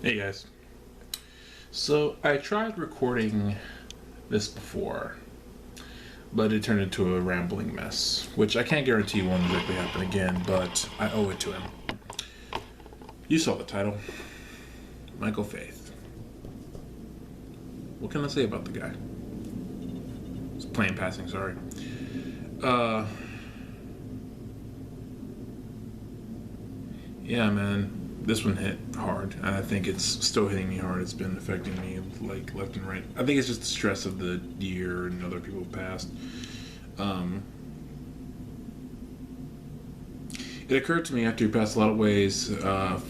Hey guys. So I tried recording this before, but it turned into a rambling mess, which I can't guarantee won't exactly happen again, but I owe it to him. You saw the title. Michael Faith. What can I say about the guy? It's plain passing, sorry. Yeah, man. This one hit hard, and I think it's still hitting me hard. It's been affecting me like left and right. I think it's just the stress of the year and other people passed. Um, it occurred to me after he passed a lot of ways.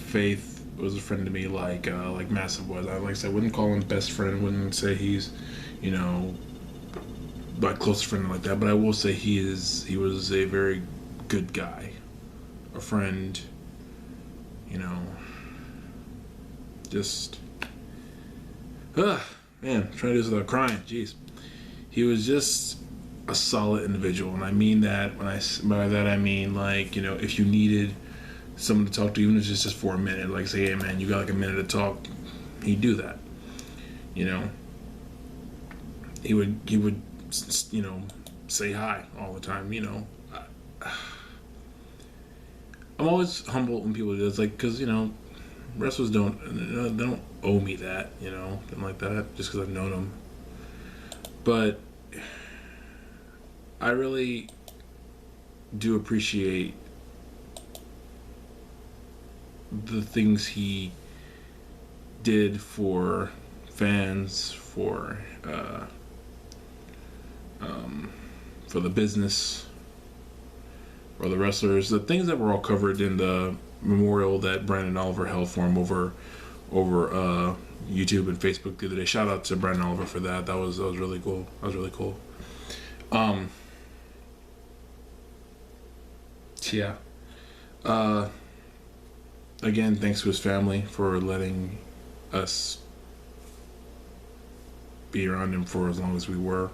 Faith was a friend to me, like Massive was. Like I said, I wouldn't call him best friend. Wouldn't say he's, you know, my close friend like that. But I will say he is. He was a very good guy, a friend. You know, just, man, I'm trying to do this without crying. Jeez, he was just a solid individual, and I mean that. By that I mean, like, you know, if you needed someone to talk to, even if it's just for a minute, like say, hey man, you got like a minute to talk, he'd do that. You know, he would, you know, say hi all the time. You know, I'm always humble when people do this, like, because, you know, wrestlers they don't owe me that, you know, something like that, just because I've known them. But I really do appreciate the things he did for fans, for the business, or the wrestlers, the things that were all covered in the memorial that Brandon Oliver held for him over YouTube and Facebook the other day. Shout out to Brandon Oliver for that. That was really cool. That was really cool. Yeah. Again, thanks to his family for letting us be around him for as long as we were.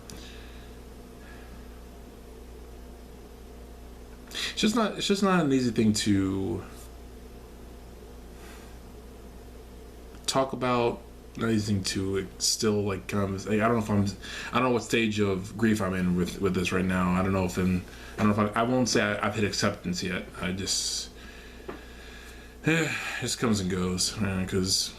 It's just not an easy thing to talk about. Not easy thing to still like kind of. I don't know what stage of grief I'm in with this right now. I don't know if I won't say I've hit acceptance yet. I just it just comes and goes, because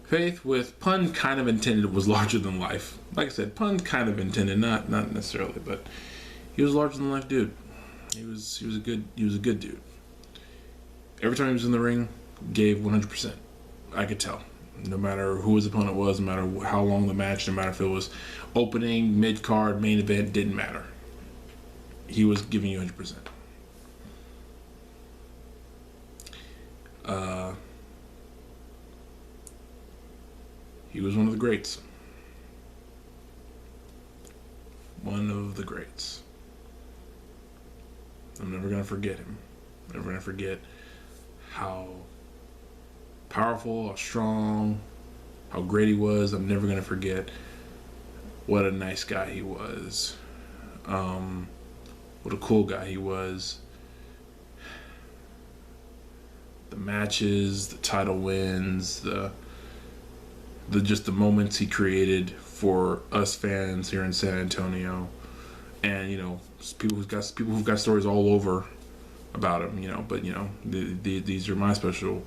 Faith, with pun kind of intended, was larger than life. Like I said, pun kind of intended, not necessarily, but he was a larger than life dude. He was a good dude. Every time he was in the ring, gave 100%. I could tell. No matter who his opponent was, no matter how long the match, no matter if it was opening, mid card, main event, didn't matter. He was giving you 100%. He was one of the greats. One of the greats. I'm never going to forget him. Never going to forget how powerful, how strong, how great he was. I'm never going to forget what a nice guy he was. What a cool guy he was. The matches, the title wins, the just the moments he created for us fans here in San Antonio, and, you know, people who've got stories all over about him, you know. But, you know, these are my special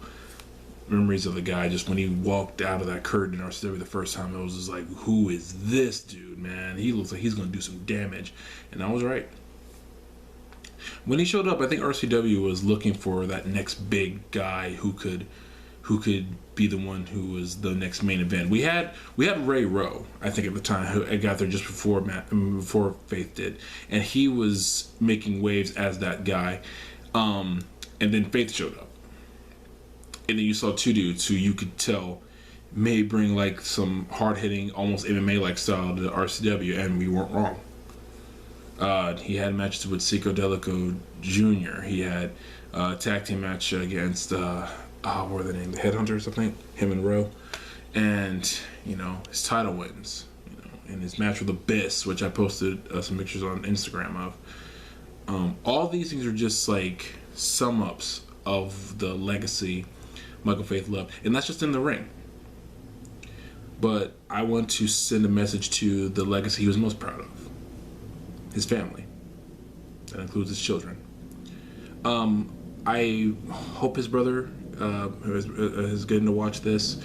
memories of the guy. Just when he walked out of that curtain in RCW the first time, it was just like, who is this dude, man? He looks like he's gonna do some damage, and I was right. When he showed up, I think RCW was looking for that next big guy who could be the one who was the next main event. We had Ray Rowe, I think, at the time, who got there just before Faith did, and he was making waves as that guy. And then Faith showed up, and then you saw two dudes who you could tell may bring like some hard hitting, almost MMA like style to RCW, and we weren't wrong. He had matches with Cico Delico Jr. He had a tag team match against what were the name? The Headhunters, I think. Him and Rowe. And, you know, his title wins. You know, and his match with Abyss, which I posted some pictures on Instagram of. All these things are just like sum ups of the legacy Michael Faith left. And that's just in the ring. But I want to send a message to the legacy he was most proud of. His family. That includes his children. I hope his brother is getting to watch this.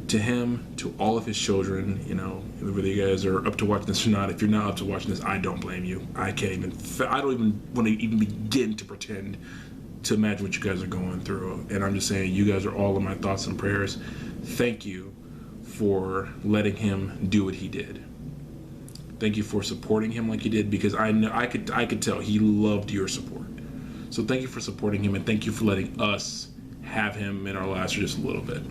To him, to all of his children, you know, whether you guys are up to watching this or not, if you're not up to watching this, I don't blame you. I don't even want to even begin to pretend to imagine what you guys are going through. And I'm just saying, you guys are all in my thoughts and prayers. Thank you for letting him do what he did. Thank you for supporting him like you did, because I know I could tell he loved your support. So thank you for supporting him, and thank you for letting us have him in our lives for just a little bit.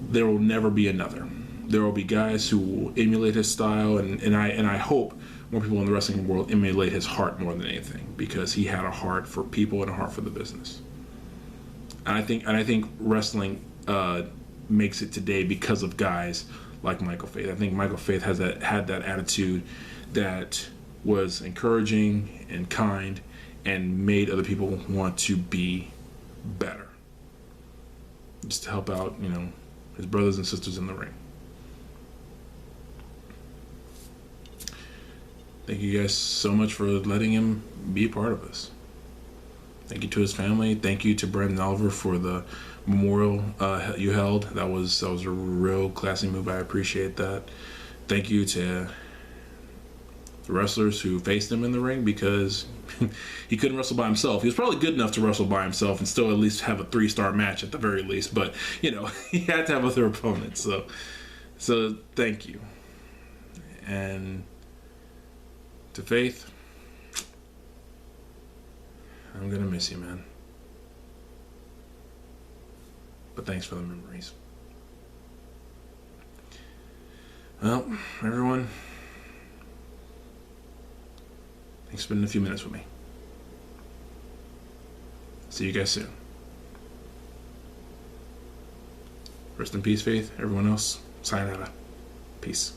There will never be another. There will be guys who will emulate his style, and I hope more people in the wrestling world emulate his heart more than anything, because he had a heart for people and a heart for the business. And I think wrestling makes it today because of guys like Michael Faith. I think Michael Faith had that attitude that was encouraging and kind and made other people want to be better. Just to help out, you know, his brothers and sisters in the ring. Thank you guys so much for letting him be a part of this. Thank you to his family. Thank you to Brandon Oliver for the memorial you held. That was a real classy move. I appreciate that. Thank you to the wrestlers who faced him in the ring, because he couldn't wrestle by himself. He was probably good enough to wrestle by himself and still at least have a 3-star match at the very least. But, you know, he had to have other opponents. So thank you. And to Faith, I'm going to miss you, man. But thanks for the memories. Well, everyone, thanks for spending a few minutes with me. See you guys soon. Rest in peace, Faith. Everyone else, sayonara. Peace.